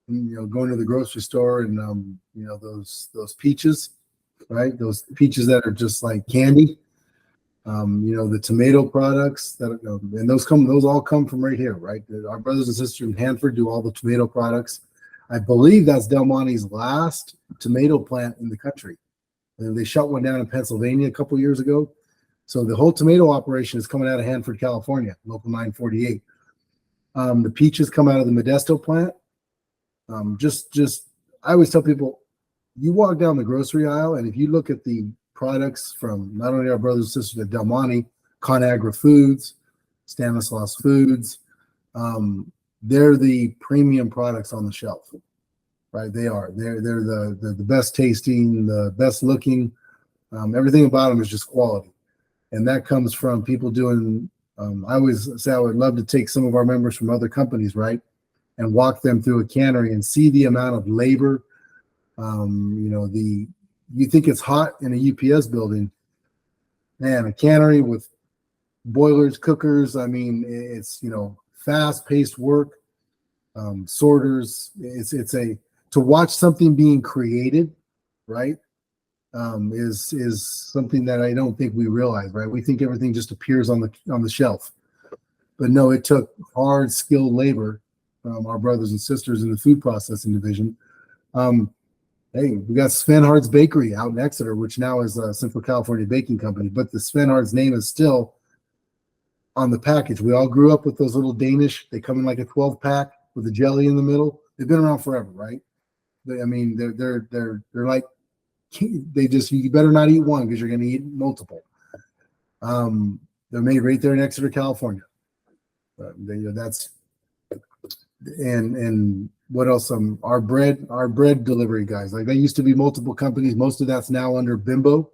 going to the grocery store and, those peaches, right? Those peaches that are just like candy. The tomato products and those all come from right here, right? Our brothers and sisters in Hanford do all the tomato products. I believe that's Del Monte's last tomato plant in the country. And they shut one down in Pennsylvania a couple years ago. So the whole tomato operation is coming out of Hanford, California, Local 948. The peaches come out of the Modesto plant. I always tell people, you walk down the grocery aisle, and if you look at the products from not only our brothers and sisters at Del Monte, ConAgra Foods, Stanislaus Foods, they're the premium products on the shelf, right? They are. They're the best tasting, the best looking. Everything about them is just quality, and that comes from people doing. I always say I would love to take some of our members from other companies, right, and walk them through a cannery and see the amount of labor. You think it's hot in a UPS building, man, a cannery with boilers, cookers. I mean, it's, fast paced work, sorters. It's to watch something being created, right? Is something that I don't think we realize, right? We think everything just appears on the shelf, but no, it took hard, skilled labor from our brothers and sisters in the food processing division. Hey, we got Svenhard's Bakery out in Exeter, which now is a Central California Baking Company, but the Svenhard's name is still on the package. We all grew up with those little Danish. They come in like a 12-pack with a jelly in the middle. They've been around forever, right? They're like, you better not eat one because you're going to eat multiple. They're made right there in Exeter, California. And what else? Our bread delivery guys. Like, they used to be multiple companies. Most of that's now under Bimbo.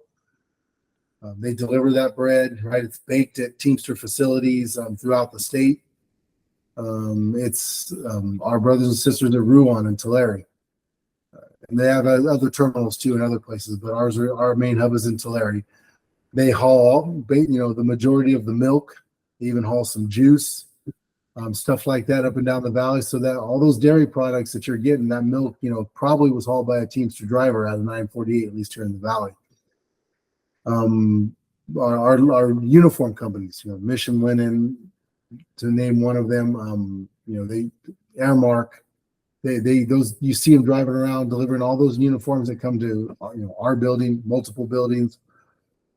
They deliver that bread, right? It's baked at Teamster facilities throughout the state. It's our brothers and sisters at Rouen and Tulare. And they have other terminals too in other places, but our main hub is in Tulare. They haul, the majority of the milk. They even haul some juice, stuff like that up and down the valley. So that all those dairy products that you're getting, that milk, probably was hauled by a Teamster driver out of 948, at least here in the valley. Our uniform companies, Mission Linen, to name one of them, they Airmark. Those you see them driving around delivering all those uniforms that come to our building, multiple buildings.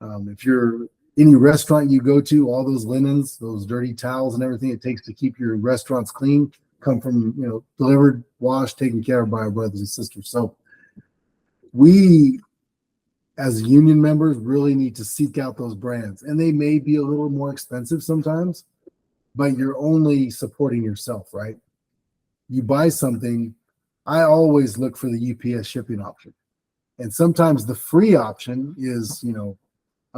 If you're any restaurant you go to, all those linens, those dirty towels and everything it takes to keep your restaurants clean come from delivered, washed, taken care of by our brothers and sisters. So we, as union members, really need to seek out those brands, and they may be a little more expensive sometimes, but you're only supporting yourself, right? You buy something, I always look for the UPS shipping option. And sometimes the free option is, I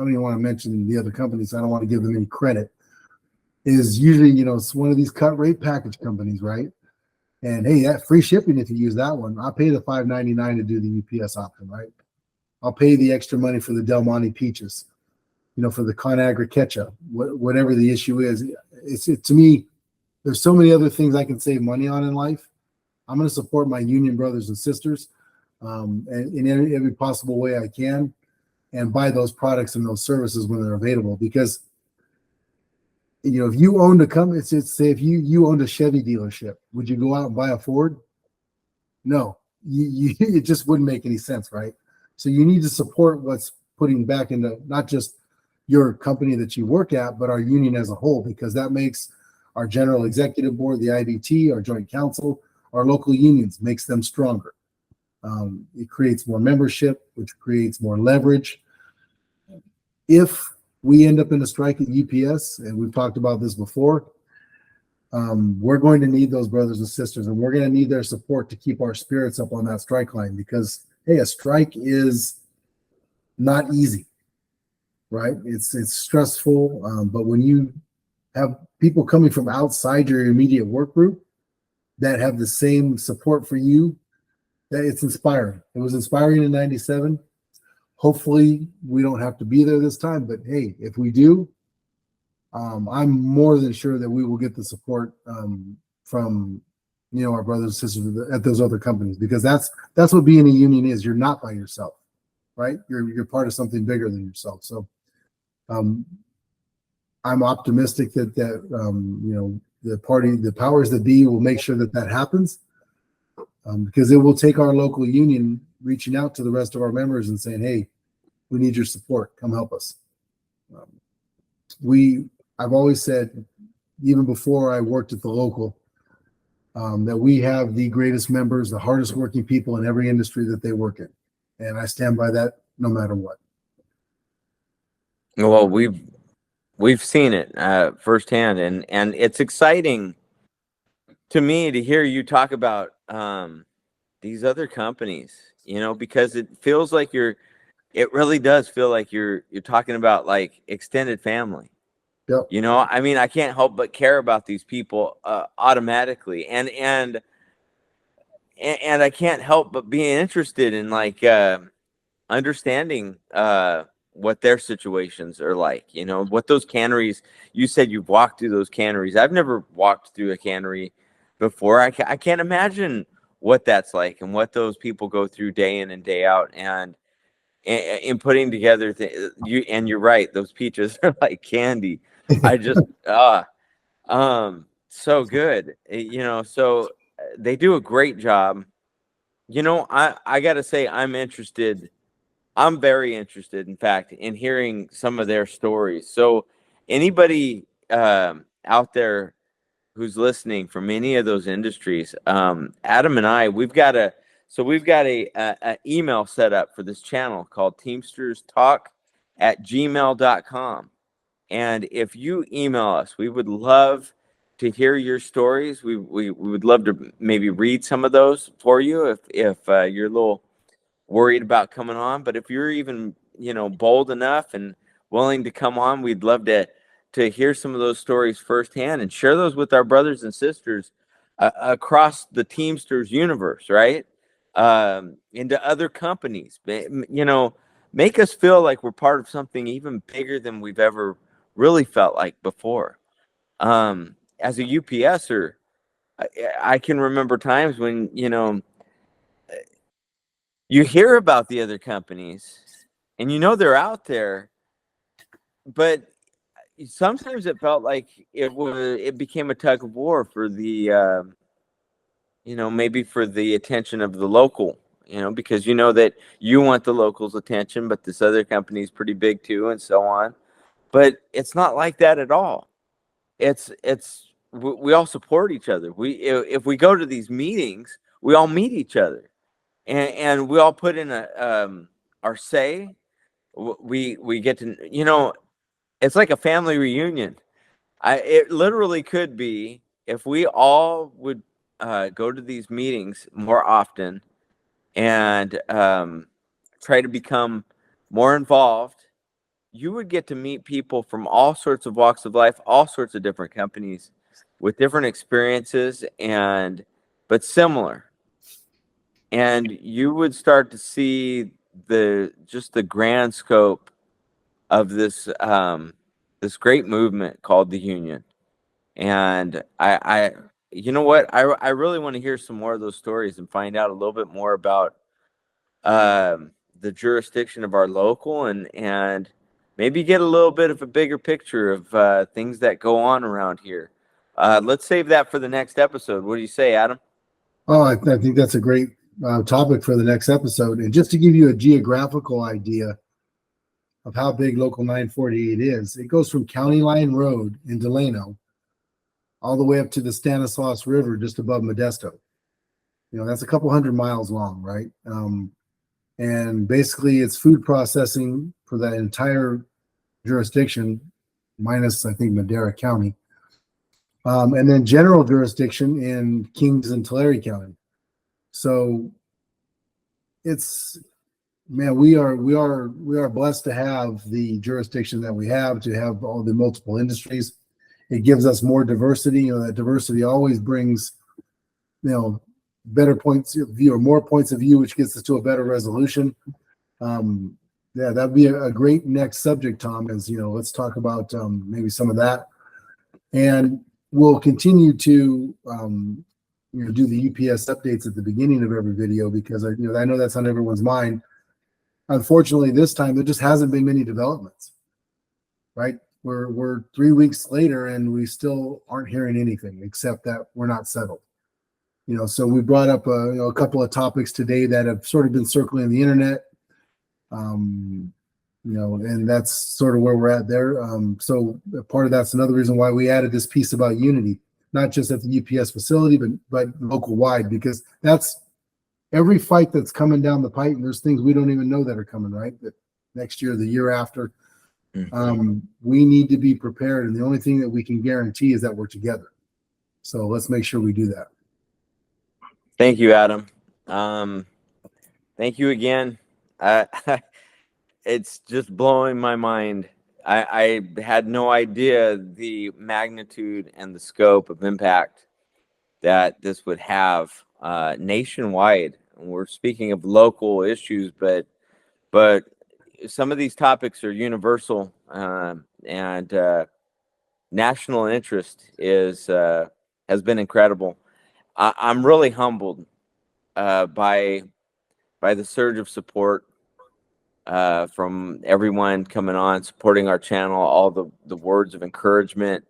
don't even want to mention the other companies. I don't want to give them any credit. Is usually, it's one of these cut rate package companies, right? And hey, that free shipping, if you use that one, I'll pay the $5.99 to do the UPS option, right? I'll pay the extra money for the Del Monte peaches, for the ConAgra ketchup, whatever the issue is. To me, there's so many other things I can save money on in life. I'm going to support my union brothers and sisters and in every possible way I can, and buy those products and those services when they're available. Because, if you owned a company, say if you owned a Chevy dealership, would you go out and buy a Ford? No, it just wouldn't make any sense, right? So you need to support what's putting back into not just your company that you work at, but our union as a whole, because that makes our general executive board, the IBT, our joint council, our local unions, makes them stronger. It creates more membership, which creates more leverage. If we end up in a strike at UPS, and we've talked about this before, we're going to need those brothers and sisters, and we're going to need their support to keep our spirits up on that strike line, because, hey, a strike is not easy, right? It's stressful, but when you have people coming from outside your immediate work group that have the same support for you, that it's inspiring. It was inspiring in 97. Hopefully we don't have to be there this time, but hey, if we do, I'm more than sure that we will get the support from our brothers and sisters at those other companies, because that's what being a union is. You're not by yourself, right? You're part of something bigger than yourself. So I'm optimistic that the powers that be will make sure that happens, because it will take our local union reaching out to the rest of our members and saying, hey, we need your support. Come help us. I've always said, even before I worked at the local, that we have the greatest members, the hardest working people in every industry that they work in. And I stand by that no matter what. Well, we've seen it firsthand, and it's exciting to me to hear you talk about these other companies, because it feels like it really does feel like you're talking about like extended family. Yep. I mean, I can't help but care about these people automatically, and I can't help but being interested in like understanding what their situations are like. What those canneries. You said you've walked through those canneries. I've never walked through a cannery before. I can't imagine what that's like and what those people go through day in and day out, and in putting together you're right, those peaches are like candy. I just so good. So they do a great job. I gotta say, I'm very interested, in fact, in hearing some of their stories. So anybody out there who's listening from any of those industries, Adam and I, we've got a email set up for this channel called TeamstersTalk@gmail.com. And if you email us, we would love to hear your stories. We would love to maybe read some of those for you if you're a little worried about coming on. But if you're even bold enough and willing to come on, we'd love to hear some of those stories firsthand and share those with our brothers and sisters across the Teamsters universe, right? Into other companies, make us feel like we're part of something even bigger than we've ever really felt like before. As a UPSer, I can remember times when you hear about the other companies and they're out there, but sometimes it felt like it became a tug of war for the maybe for the attention of the local, because that you want the locals' attention, but this other company is pretty big too, and so on. But it's not like that at all. We all support each other. If we go to these meetings, we all meet each other, and we all put in our say. We get to it's like a family reunion. It literally could be if we all would go to these meetings more often and try to become more involved. You would get to meet people from all sorts of walks of life, all sorts of different companies with different experiences but similar. And you would start to see the grand scope of this this great movement called the union. And I you know what? I really want to hear some more of those stories and find out a little bit more about the jurisdiction of our local, and maybe get a little bit of a bigger picture of things that go on around here. Let's save that for the next episode. What do you say, Adam? Oh, I think that's a great topic for the next episode. And just to give you a geographical idea of how big Local 948 is, it goes from County Line Road in Delano all the way up to the Stanislaus River just above Modesto. That's a couple hundred miles long, right? And basically it's food processing for that entire jurisdiction, minus, I think, Madera County. And then general jurisdiction in Kings and Tulare County. So we are blessed to have the jurisdiction that we have, to have all the multiple industries. It gives us more diversity. That diversity always brings, better points of view, or more points of view, which gets us to a better resolution. That'd be a great next subject, Tom, let's talk about maybe some of that. And we'll continue to do the UPS updates at the beginning of every video, because I know that's on everyone's mind. Unfortunately, this time there just hasn't been many developments, right? We're 3 weeks later and we still aren't hearing anything, except that we're not settled. So we brought up a couple of topics today that have sort of been circling the internet. And that's sort of where we're at there. So part of that's another reason why we added this piece about unity. not just at the UPS facility, but local wide, because that's every fight that's coming down the pipe. And there's things we don't even know that are coming, right? That next year, the year after, we need to be prepared. And the only thing that we can guarantee is that we're together. So let's make sure we do that. Thank you, Adam. Thank you again. It's just blowing my mind. I had no idea the magnitude and the scope of impact that this would have nationwide. We're speaking of local issues, but some of these topics are universal, and national interest has been incredible. I'm really humbled by the surge of support from everyone coming on, supporting our channel, all the words of encouragement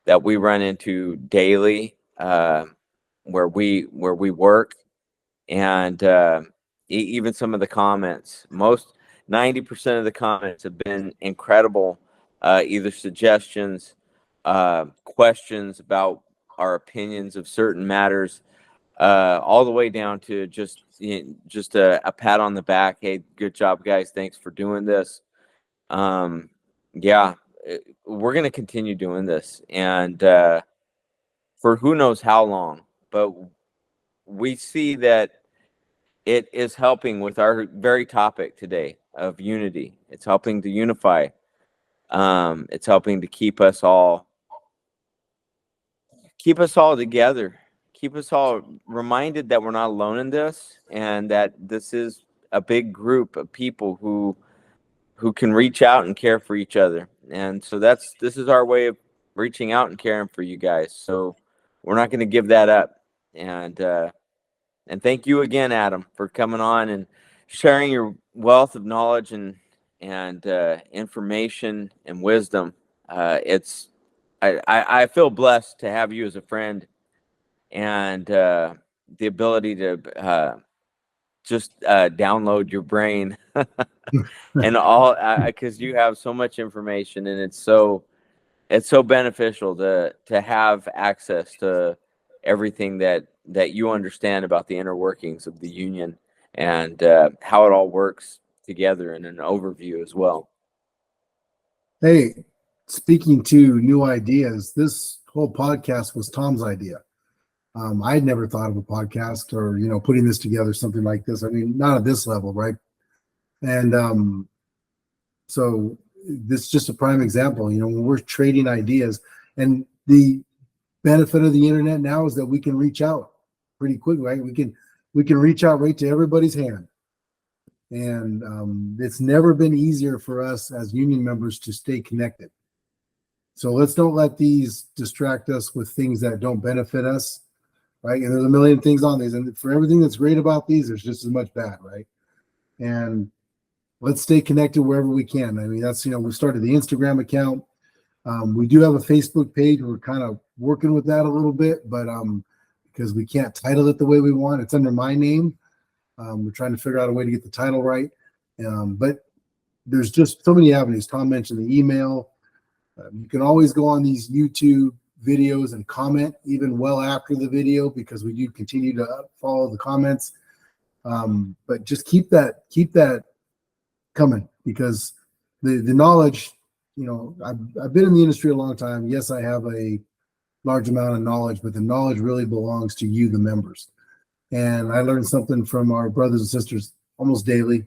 that we run into daily where we work, and even some of the comments. 90% of the comments have been incredible, either suggestions, questions about our opinions of certain matters, all the way down to just a pat on the back. Hey, good job, guys. Thanks for doing this. Yeah, we're going to continue doing this, and for who knows how long, but we see that it is helping with our very topic today of unity. It's helping to unify. It's helping to keep us all together, keep us all reminded that we're not alone in this, and that this is a big group of people who can reach out and care for each other. And so this is our way of reaching out and caring for you guys. So we're not going to give that up. And thank you again, Adam, for coming on and sharing your wealth of knowledge and information and wisdom. I feel blessed to have you as a friend, and the ability to just download your brain and all, because you have so much information, and it's so beneficial to have access to everything that you understand about the inner workings of the union, and how it all works together in an overview as well. Hey, speaking to new ideas, this whole podcast was Tom's idea. I had never thought of a podcast or, putting this together, something like this. I mean, not at this level, right? And so this is just a prime example, when we're trading ideas. And the benefit of the internet now is that we can reach out pretty quick, right? We can reach out right to everybody's hand. And it's never been easier for us as union members to stay connected. So let's don't let these distract us with things that don't benefit us, right? And there's a million things on these, and for everything that's great about these, there's just as much bad, right? And let's stay connected wherever we can. I mean, that's, we started the Instagram account. We do have a Facebook page. We're kind of working with that a little bit, but because we can't title it the way we want, it's under my name. We're trying to figure out a way to get the title right. But there's just so many avenues. Tom mentioned the email. You can always go on these YouTube videos and comment even well after the video, because we do continue to follow the comments. But just keep that coming, because the knowledge, I've been in the industry a long time. Yes, I have a large amount of knowledge, but the knowledge really belongs to you, the members. And I learned something from our brothers and sisters almost daily.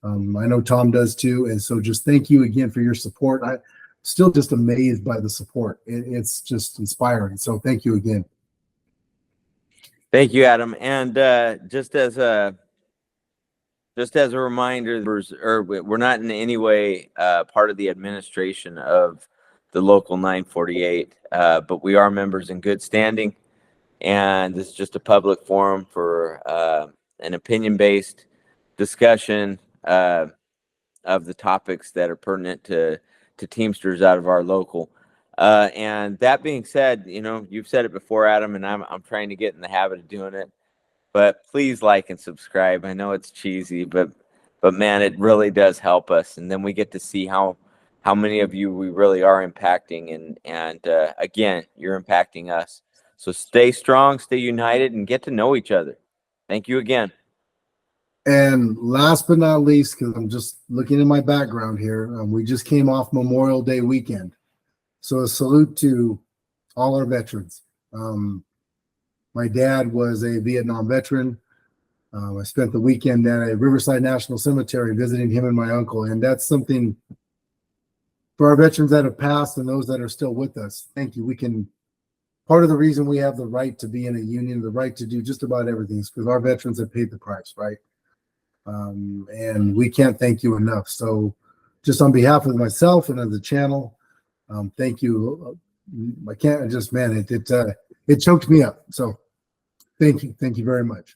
I know Tom does too. And so just thank you again for your support. I'm still just amazed by the support. It's just inspiring. So thank you again. Thank you, Adam. And just as a reminder, we're not in any way part of the administration of the local 948, but we are members in good standing. And this is just a public forum for an opinion-based discussion of the topics that are pertinent to Teamsters out of our local. And that being said, you've said it before, Adam, and I'm trying to get in the habit of doing it. But please like and subscribe. I know it's cheesy, but man, it really does help us. And then we get to see how many of you we really are impacting. And again, you're impacting us. So stay strong, stay united, and get to know each other. Thank you again. And last but not least, because I'm just looking in my background here, we just came off Memorial Day weekend. So a salute to all our veterans. My dad was a Vietnam veteran. I spent the weekend at a Riverside National Cemetery visiting him and my uncle. And that's something for our veterans that have passed and those that are still with us. Thank you. Part of the reason we have the right to be in a union, the right to do just about everything is because our veterans have paid the price, right? And we can't thank you enough. So just on behalf of myself and of the channel, thank you. I can't just, man, it choked me up. So thank you very much.